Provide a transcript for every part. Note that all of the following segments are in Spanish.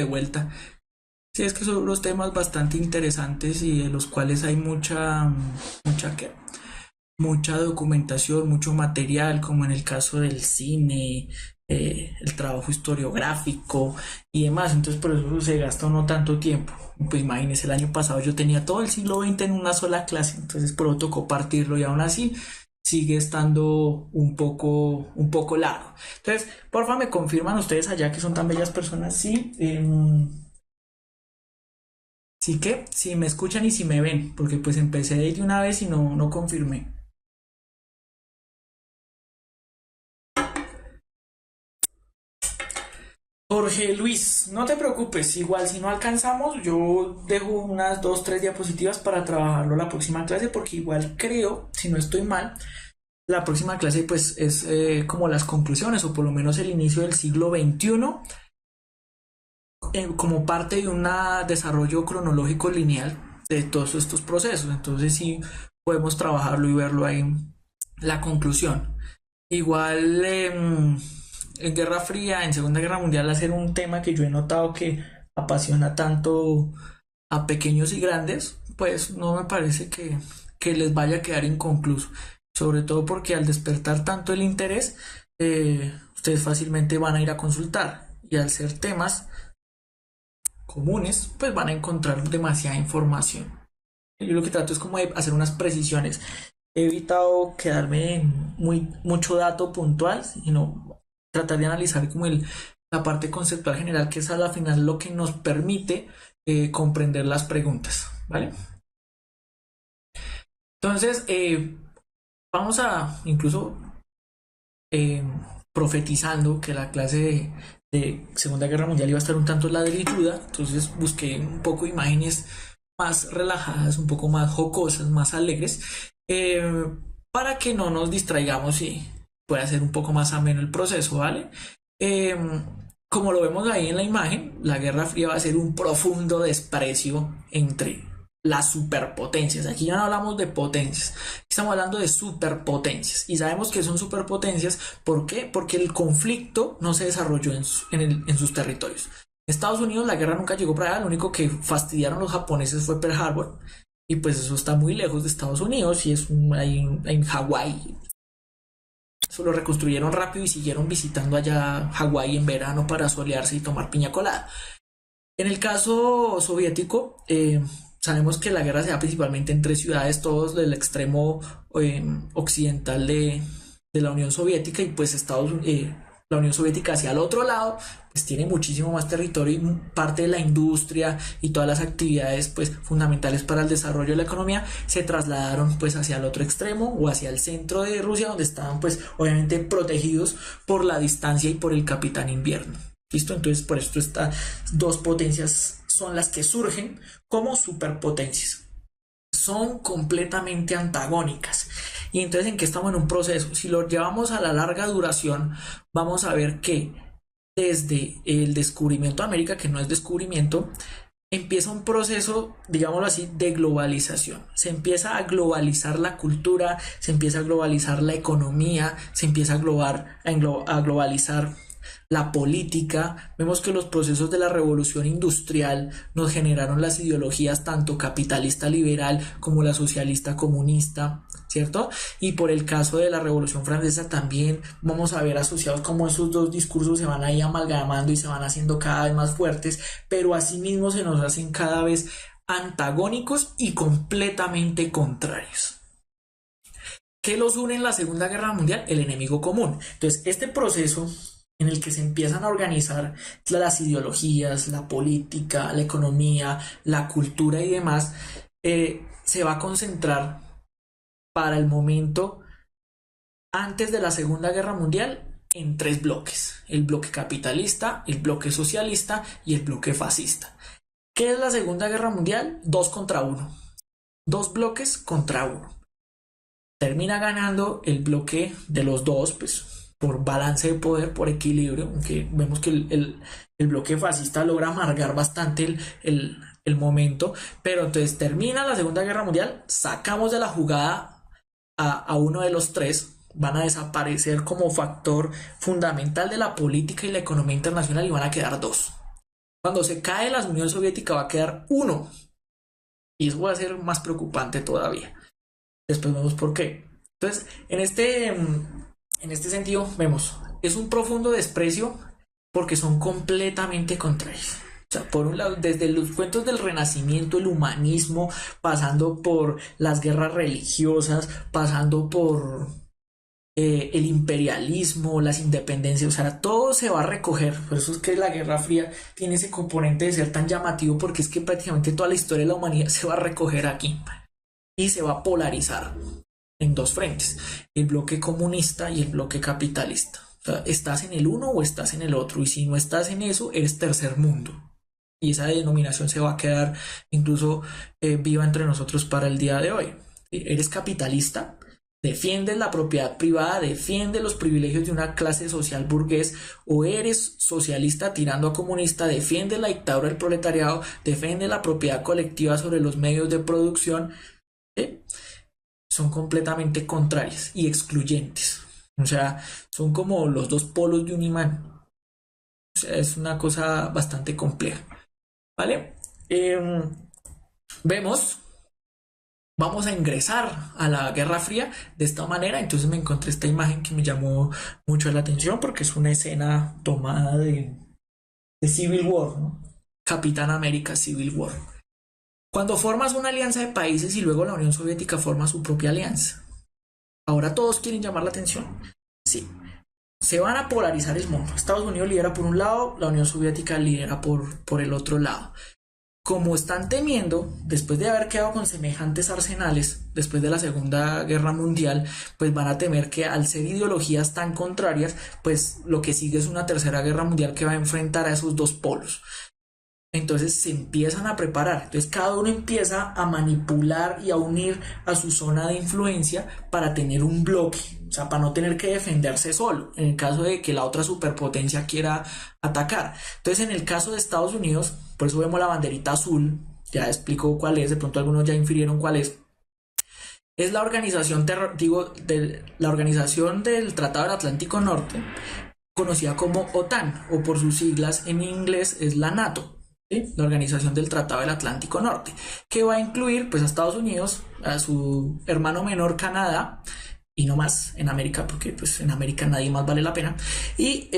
de vuelta. Sí, es que son unos temas bastante interesantes y de los cuales hay mucha documentación, mucho material, como en el caso del cine, el trabajo historiográfico y demás. Entonces por eso se gasta no tanto tiempo. Pues imagínense, el año pasado yo tenía todo el siglo XX en una sola clase, entonces por eso tocó partirlo y aún así sigue estando un poco largo. Entonces, porfa, me confirman ustedes allá que son tan bellas personas, sí. Sí que, si me escuchan y si me ven, porque pues empecé de una vez y no confirmé. Jorge Luis, no te preocupes, igual si no alcanzamos, yo dejo unas dos, tres diapositivas para trabajarlo la próxima clase, porque igual creo, si no estoy mal, la próxima clase pues es como las conclusiones o por lo menos el inicio del siglo XXI como parte de un desarrollo cronológico lineal de todos estos procesos. Entonces sí podemos trabajarlo y verlo ahí la conclusión. Igual en Guerra Fría, en Segunda Guerra Mundial, hacer un tema que yo he notado que apasiona tanto a pequeños y grandes, pues no me parece que les vaya a quedar inconcluso. Sobre todo porque al despertar tanto el interés, ustedes fácilmente van a ir a consultar. Y al ser temas comunes, pues van a encontrar demasiada información. Yo lo que trato es como de hacer unas precisiones. He evitado quedarme en mucho dato puntual, sino tratar de analizar como la parte conceptual general, que es a la final lo que nos permite comprender las preguntas, ¿vale? Entonces, vamos a incluso eh, profetizando que la clase de Segunda Guerra Mundial iba a estar un tanto ladrilluda, entonces busqué un poco imágenes más relajadas, un poco más jocosas, más alegres, eh, para que no nos distraigamos y pueda ser un poco más ameno el proceso, ¿vale? Eh, Como lo vemos ahí en la imagen, la Guerra Fría va a ser un profundo desprecio entre las superpotencias. Aquí ya no hablamos de potencias, estamos hablando de superpotencias. Y sabemos que son superpotencias, ¿por qué? Porque el conflicto no se desarrolló en sus territorios. Estados Unidos, la guerra nunca llegó para allá, lo único que fastidiaron los japoneses fue Pearl Harbor, y pues eso está muy lejos de Estados Unidos, y es ahí en Hawái. Eso lo reconstruyeron rápido y siguieron visitando allá Hawái en verano para solearse y tomar piña colada. En el caso soviético, sabemos que la guerra se da principalmente en tres ciudades, todos del extremo occidental de la Unión Soviética, y pues la Unión Soviética hacia el otro lado, pues tiene muchísimo más territorio y parte de la industria y todas las actividades pues fundamentales para el desarrollo de la economía se trasladaron pues hacia el otro extremo o hacia el centro de Rusia, donde estaban pues obviamente protegidos por la distancia y por el capitán invierno. ¿Listo? Entonces por esto estas dos potencias son las que surgen como superpotencias. Son completamente antagónicas. Y entonces, ¿en qué estamos en un proceso? Si lo llevamos a la larga duración, vamos a ver que desde el descubrimiento de América, que no es descubrimiento, empieza un proceso, digámoslo así, de globalización. Se empieza a globalizar la cultura, se empieza a globalizar la economía, se empieza a globalizar la política. Vemos que los procesos de la revolución industrial nos generaron las ideologías tanto capitalista liberal como la socialista comunista, ¿cierto? Y por el caso de la revolución francesa también vamos a ver asociados como esos dos discursos se van ahí amalgamando y se van haciendo cada vez más fuertes, pero asimismo se nos hacen cada vez antagónicos y completamente contrarios. ¿Qué los une en la Segunda Guerra Mundial? El enemigo común. Entonces, este proceso en el que se empiezan a organizar las ideologías, la política, la economía, la cultura y demás, se va a concentrar para el momento antes de la Segunda Guerra Mundial en tres bloques: el bloque capitalista, el bloque socialista y el bloque fascista. ¿Qué es la Segunda Guerra Mundial? Dos contra uno. Dos bloques contra uno. Termina ganando el bloque de los dos, pues por balance de poder, por equilibrio, aunque vemos que el bloque fascista logra amargar bastante el momento, pero entonces termina la Segunda Guerra Mundial, sacamos de la jugada a uno de los tres, van a desaparecer como factor fundamental de la política y la economía internacional y van a quedar dos. Cuando se cae la Unión Soviética va a quedar uno. Y eso va a ser más preocupante todavía. Después vemos por qué. Entonces, en este sentido, vemos, es un profundo desprecio porque son completamente contrarios. O sea, por un lado, desde los cuentos del Renacimiento, el humanismo, pasando por las guerras religiosas, pasando por el imperialismo, las independencias, o sea, todo se va a recoger. Por eso es que la Guerra Fría tiene ese componente de ser tan llamativo, porque es que prácticamente toda la historia de la humanidad se va a recoger aquí y se va a polarizar en dos frentes, el bloque comunista y el bloque capitalista. O sea, estás en el uno o estás en el otro, y si no estás en eso, eres tercer mundo. Y esa denominación se va a quedar incluso viva entre nosotros para el día de hoy. ¿Sí? Eres capitalista, defiendes la propiedad privada, defiendes los privilegios de una clase social burgués, o eres socialista tirando a comunista, defiendes la dictadura del proletariado, defiendes la propiedad colectiva sobre los medios de producción. ¿Sí? Son completamente contrarias y excluyentes. O sea, son como los dos polos de un imán. O sea, es una cosa bastante compleja. ¿Vale? Vemos, vamos a ingresar a la Guerra Fría de esta manera. Entonces me encontré esta imagen que me llamó mucho la atención porque es una escena tomada de Civil War, ¿no? Capitán América Civil War. Cuando formas una alianza de países y luego la Unión Soviética forma su propia alianza, ahora todos quieren llamar la atención. Sí, se van a polarizar el mundo. Estados Unidos lidera por un lado, la Unión Soviética lidera por el otro lado. Como están temiendo, después de haber quedado con semejantes arsenales, después de la Segunda Guerra Mundial, pues van a temer que al ser ideologías tan contrarias, pues lo que sigue es una tercera guerra mundial que va a enfrentar a esos dos polos. Entonces se empiezan a preparar. Entonces cada uno empieza a manipular y a unir a su zona de influencia para tener un bloque, o sea, para no tener que defenderse solo en el caso de que la otra superpotencia quiera atacar. Entonces en el caso de Estados Unidos, por eso vemos la banderita azul, ya explico cuál es, de pronto algunos ya infirieron cuál es la organización, la organización del Tratado del Atlántico Norte, conocida como OTAN, o por sus siglas en inglés es la NATO. ¿Sí? La Organización del Tratado del Atlántico Norte, que va a incluir pues a Estados Unidos, a su hermano menor Canadá, y no más en América, porque pues en América nadie más vale la pena, y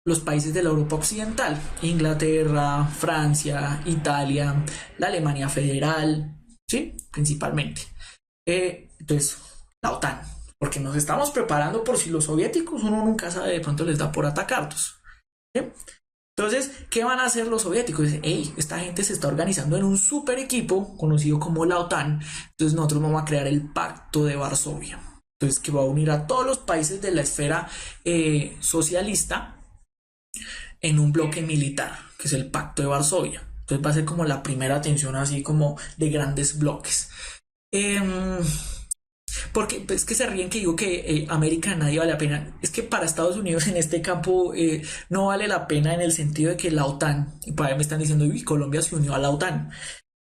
los países de la Europa Occidental, Inglaterra, Francia, Italia, la Alemania Federal, ¿sí? Principalmente. Entonces, la OTAN, porque nos estamos preparando por si los soviéticos, uno nunca sabe, de pronto les da por atacarnos. ¿Sí? Entonces, ¿qué van a hacer los soviéticos? Dicen, hey, esta gente se está organizando en un super equipo conocido como la OTAN, entonces nosotros vamos a crear el Pacto de Varsovia. Entonces, que va a unir a todos los países de la esfera socialista en un bloque militar, que es el Pacto de Varsovia. Entonces va a ser como la primera tensión así como de grandes bloques. Porque es que se ríen que digo que América nadie vale la pena. Es que para Estados Unidos en este campo no vale la pena en el sentido de que la OTAN, y para ahí me están diciendo, uy, Colombia se unió a la OTAN.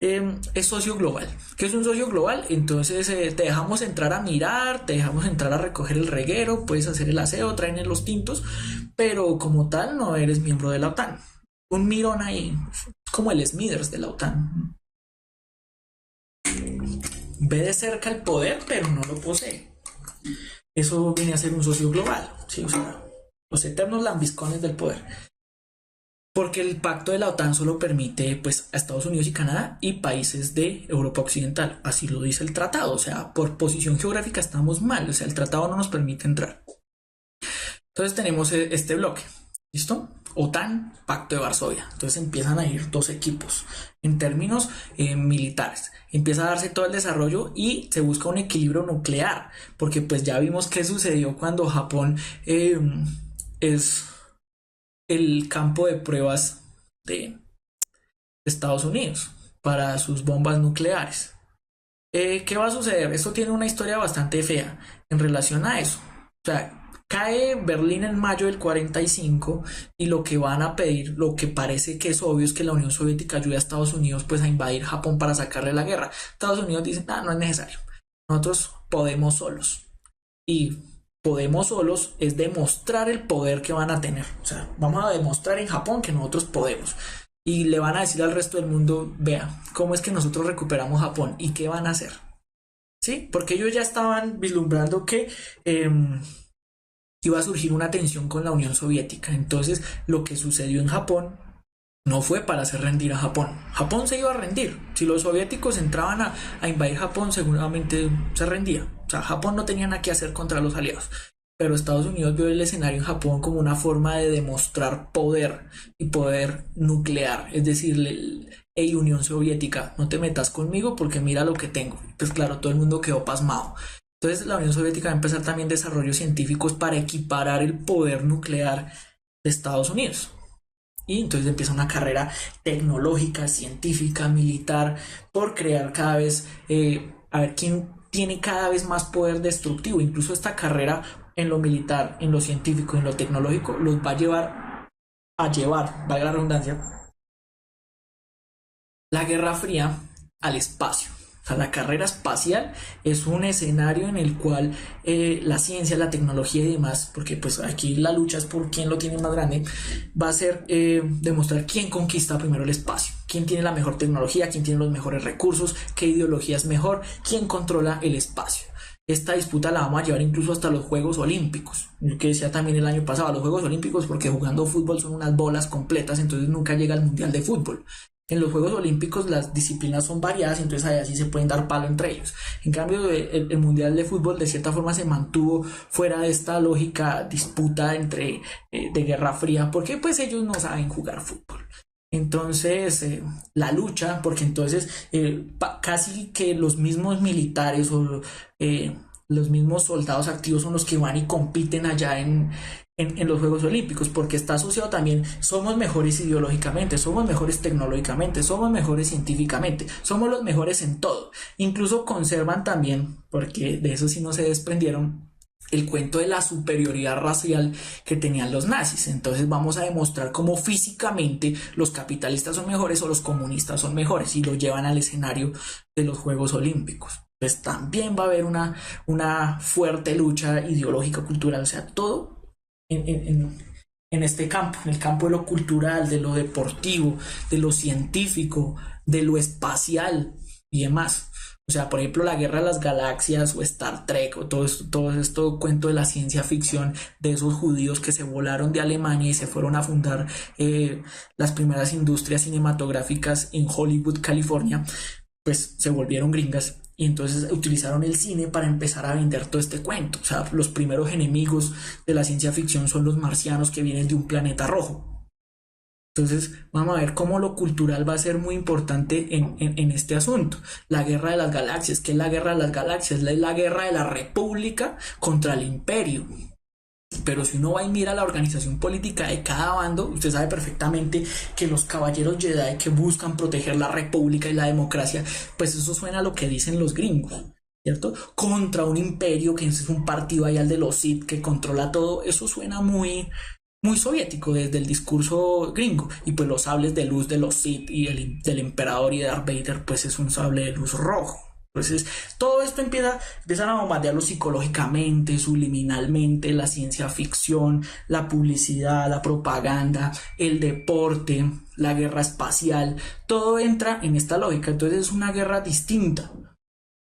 Es socio global. ¿Qué es un socio global? Entonces te dejamos entrar a mirar, te dejamos entrar a recoger el reguero, puedes hacer el aseo, traen los tintos, pero como tal no eres miembro de la OTAN. Un mirón ahí, como el Smithers de la OTAN. Ve de cerca el poder, pero no lo posee. Eso viene a ser un socio global, ¿sí? O sea, los eternos lambiscones del poder. Porque el pacto de la OTAN solo permite pues, a Estados Unidos y Canadá y países de Europa Occidental. Así lo dice el tratado. O sea, por posición geográfica estamos mal. O sea, el tratado no nos permite entrar. Entonces tenemos este bloque. ¿Listo? OTAN, Pacto de Varsovia. Entonces empiezan a ir dos equipos en términos militares. Empieza a darse todo el desarrollo y se busca un equilibrio nuclear, porque pues ya vimos qué sucedió cuando Japón es el campo de pruebas de Estados Unidos para sus bombas nucleares. ¿Qué va a suceder? Esto tiene una historia bastante fea en relación a eso. O sea, cae Berlín en mayo del 45 y lo que van a pedir, lo que parece que es obvio, es que la Unión Soviética ayude a Estados Unidos pues a invadir Japón para sacarle la guerra. Estados Unidos dice, no es necesario, nosotros podemos solos. Y podemos solos es demostrar el poder que van a tener. O sea, vamos a demostrar en Japón que nosotros podemos. Y le van a decir al resto del mundo, vea, cómo es que nosotros recuperamos Japón y qué van a hacer. ¿Sí? Porque ellos ya estaban vislumbrando que iba a surgir una tensión con la Unión Soviética. Entonces, lo que sucedió en Japón no fue para hacer rendir a Japón. Japón se iba a rendir. Si los soviéticos entraban a invadir Japón, seguramente se rendía. O sea, Japón no tenía nada que hacer contra los aliados. Pero Estados Unidos vio el escenario en Japón como una forma de demostrar poder y poder nuclear. Es decir, hey, Unión Soviética, no te metas conmigo porque mira lo que tengo. Pues claro, todo el mundo quedó pasmado. Entonces la Unión Soviética va a empezar también desarrollos científicos para equiparar el poder nuclear de Estados Unidos. Y entonces empieza una carrera tecnológica, científica, militar, por crear cada vez, a ver quién tiene cada vez más poder destructivo. Incluso esta carrera en lo militar, en lo científico, en lo tecnológico, los va a llevar, valga la redundancia, la Guerra Fría al espacio. O sea, la carrera espacial es un escenario en el cual la ciencia, la tecnología y demás, porque pues aquí la lucha es por quién lo tiene más grande, va a ser demostrar quién conquista primero el espacio, quién tiene la mejor tecnología, quién tiene los mejores recursos, qué ideología es mejor, quién controla el espacio. Esta disputa la vamos a llevar incluso hasta los Juegos Olímpicos. Yo que decía también el año pasado, los Juegos Olímpicos, porque jugando fútbol son unas bolas completas, entonces nunca llega al Mundial de Fútbol. En los Juegos Olímpicos las disciplinas son variadas, entonces ahí así se pueden dar palo entre ellos. En cambio, el Mundial de Fútbol de cierta forma se mantuvo fuera de esta lógica disputa entre de Guerra Fría, porque pues ellos no saben jugar fútbol. Entonces, la lucha, porque entonces casi que los mismos militares o los mismos soldados activos son los que van y compiten allá en los Juegos Olímpicos, porque está asociado también, somos mejores ideológicamente, somos mejores tecnológicamente, somos mejores científicamente, somos los mejores en todo. Incluso conservan también, porque de eso sí no se desprendieron, el cuento de la superioridad racial que tenían los nazis. Entonces vamos a demostrar cómo físicamente los capitalistas son mejores o los comunistas son mejores y lo llevan al escenario de los Juegos Olímpicos. Pues también va a haber una fuerte lucha ideológica, cultural, o sea, todo en este campo, en el campo de lo cultural, de lo deportivo, de lo científico, de lo espacial y demás. O sea, por ejemplo, la Guerra de las Galaxias o Star Trek o todo esto cuento de la ciencia ficción de esos judíos que se volaron de Alemania y se fueron a fundar las primeras industrias cinematográficas en Hollywood, California, pues se volvieron gringas y entonces utilizaron el cine para empezar a vender todo este cuento. O sea, los primeros enemigos de la ciencia ficción son los marcianos que vienen de un planeta rojo. Entonces vamos a ver cómo lo cultural va a ser muy importante en este asunto. La Guerra de las Galaxias. ¿Qué es la Guerra de las Galaxias? Es la guerra de la República contra el Imperio. Pero si uno va y mira la organización política de cada bando, usted sabe perfectamente que los caballeros Jedi que buscan proteger la república y la democracia, pues eso suena a lo que dicen los gringos, ¿cierto? Contra un imperio que es un partido allá el de los Sith que controla todo, eso suena muy soviético desde el discurso gringo. Y pues los sables de luz de los Sith y del emperador y de Darth Vader, pues es un sable de luz rojo. Entonces, todo esto empiezan a bombardearlo psicológicamente, subliminalmente, la ciencia ficción, la publicidad, la propaganda, el deporte, la guerra espacial, todo entra en esta lógica. Entonces es una guerra distinta.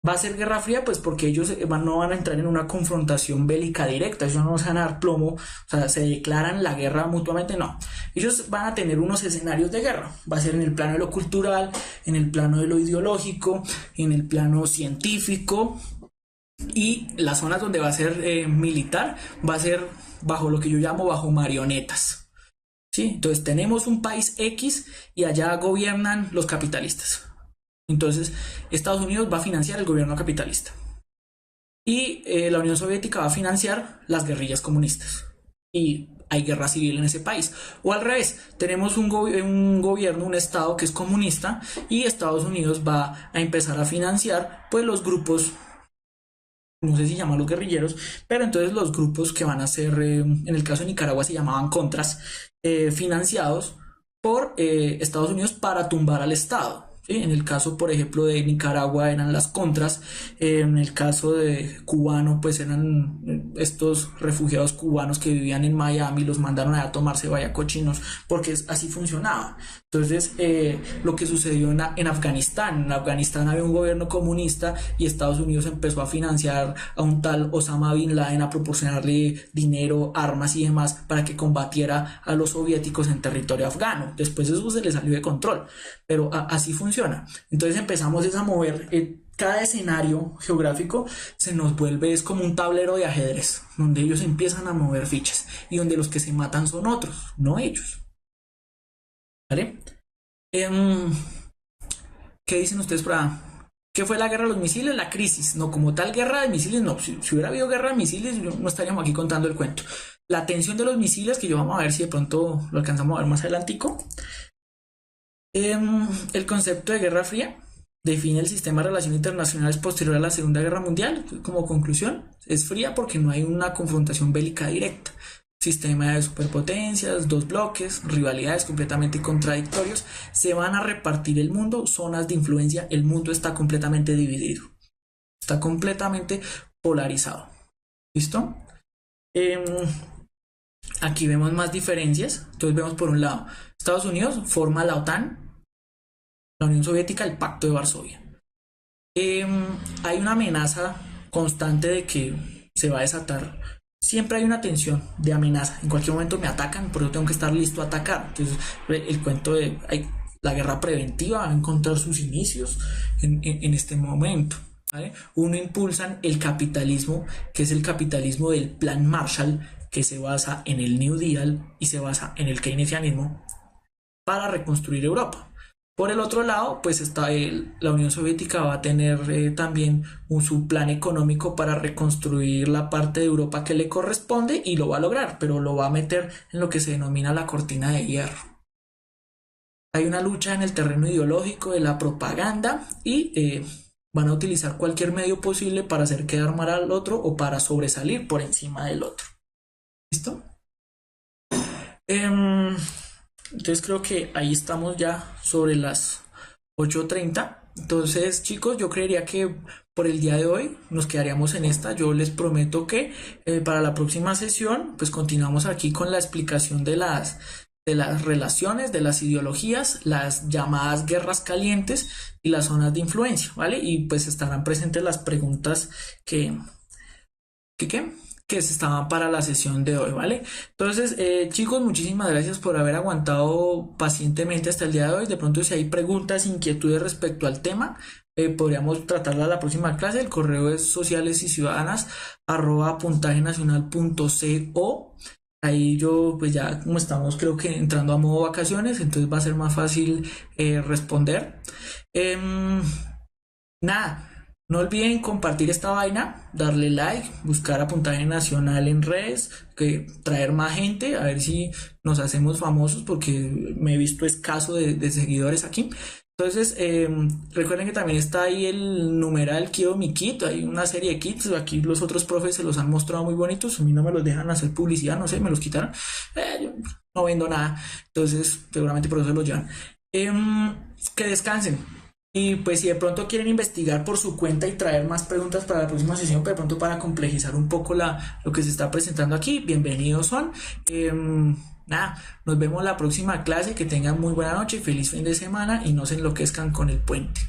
¿Va a ser guerra fría? Pues porque ellos no van a entrar en una confrontación bélica directa, ellos no se van a dar plomo, o sea, se declaran la guerra mutuamente, no. Ellos van a tener unos escenarios de guerra, va a ser en el plano de lo cultural, en el plano de lo ideológico, en el plano científico, y las zonas donde va a ser militar, va a ser bajo lo que yo llamo bajo marionetas. ¿Sí? Entonces tenemos un país X y allá gobiernan los capitalistas. Entonces, Estados Unidos va a financiar el gobierno capitalista y la Unión Soviética va a financiar las guerrillas comunistas y hay guerra civil en ese país. O al revés, tenemos un gobierno, un estado que es comunista y Estados Unidos va a empezar a financiar pues los grupos, no sé si llamarlos guerrilleros, pero entonces los grupos que van a ser, en el caso de Nicaragua se llamaban contras, financiados por Estados Unidos para tumbar al Estado. ¿sí? En el caso, por ejemplo, de Nicaragua eran las contras, en el caso de cubano, pues eran estos refugiados cubanos que vivían en Miami, los mandaron a tomarse vaya cochinos, porque así funcionaba. Entonces, lo que sucedió en Afganistán había un gobierno comunista y Estados Unidos empezó a financiar a un tal Osama Bin Laden, a proporcionarle dinero, armas y demás para que combatiera a los soviéticos en territorio afgano. Después eso se le salió de control, pero así funciona. Entonces empezamos a mover, cada escenario geográfico se nos vuelve, es como un tablero de ajedrez, donde ellos empiezan a mover fichas y donde los que se matan son otros, no ellos. ¿Vale? ¿Qué dicen ustedes para qué fue la guerra de los misiles? La crisis, no como tal guerra de misiles, no. Si hubiera habido guerra de misiles, no estaríamos aquí contando el cuento. La tensión de los misiles, que yo vamos a ver si de pronto lo alcanzamos a ver más adelantico. El concepto de Guerra Fría define el sistema de relaciones internacionales posterior a la Segunda Guerra Mundial. Como conclusión, es fría porque no hay una confrontación bélica directa. Sistema de superpotencias, dos bloques, rivalidades completamente contradictorios, se van a repartir el mundo, zonas de influencia, el mundo está completamente dividido, está completamente polarizado. ¿Listo? Aquí vemos más diferencias. Entonces vemos por un lado, Estados Unidos forma la OTAN, la Unión Soviética, el Pacto de Varsovia. Hay una amenaza constante de que se va a desatar. Siempre hay una tensión de amenaza. En cualquier momento me atacan, pero yo tengo que estar listo a atacar. Entonces, el cuento de la guerra preventiva va a encontrar sus inicios en este momento. ¿Vale? Uno impulsan el capitalismo, que es el capitalismo del Plan Marshall, que se basa en el New Deal y se basa en el keynesianismo para reconstruir Europa. Por el otro lado, pues está la Unión Soviética va a tener también su plan económico para reconstruir la parte de Europa que le corresponde y lo va a lograr, pero lo va a meter en lo que se denomina la cortina de hierro. Hay una lucha en el terreno ideológico de la propaganda y van a utilizar cualquier medio posible para hacer quedar mal al otro o para sobresalir por encima del otro. ¿Listo? Entonces creo que ahí estamos ya sobre las 8:30. Entonces, chicos, yo creería que por el día de hoy nos quedaríamos en esta. Yo les prometo que para la próxima sesión, pues continuamos aquí con la explicación de las relaciones, de las ideologías, las llamadas guerras calientes y las zonas de influencia, ¿vale? Y pues estarán presentes las preguntas que se estaban para la sesión de hoy, ¿vale? Entonces, chicos, muchísimas gracias por haber aguantado pacientemente hasta el día de hoy. De pronto, si hay preguntas, inquietudes respecto al tema, podríamos tratarla la próxima clase. El correo es socialesyciudadanas@puntajenacional.co. Ahí yo, pues ya como estamos, creo que entrando a modo vacaciones, entonces va a ser más fácil responder. Nada. No olviden compartir esta vaina, darle like, buscar a Puntaje Nacional en redes, traer más gente, a ver si nos hacemos famosos porque me he visto escaso de seguidores aquí. Entonces, recuerden que también está ahí el numeral Quiero mi kit, hay una serie de kits, aquí los otros profes se los han mostrado muy bonitos, a mí no me los dejan hacer publicidad, no sé, me los quitaron, yo no vendo nada, entonces seguramente por eso se los llevan. Que descansen. Y pues si de pronto quieren investigar por su cuenta y traer más preguntas para la próxima sesión, pero de pronto para complejizar un poco lo que se está presentando aquí, bienvenidos son. Nada, nos vemos la próxima clase, que tengan muy buena noche, feliz fin de semana y no se enloquezcan con el puente.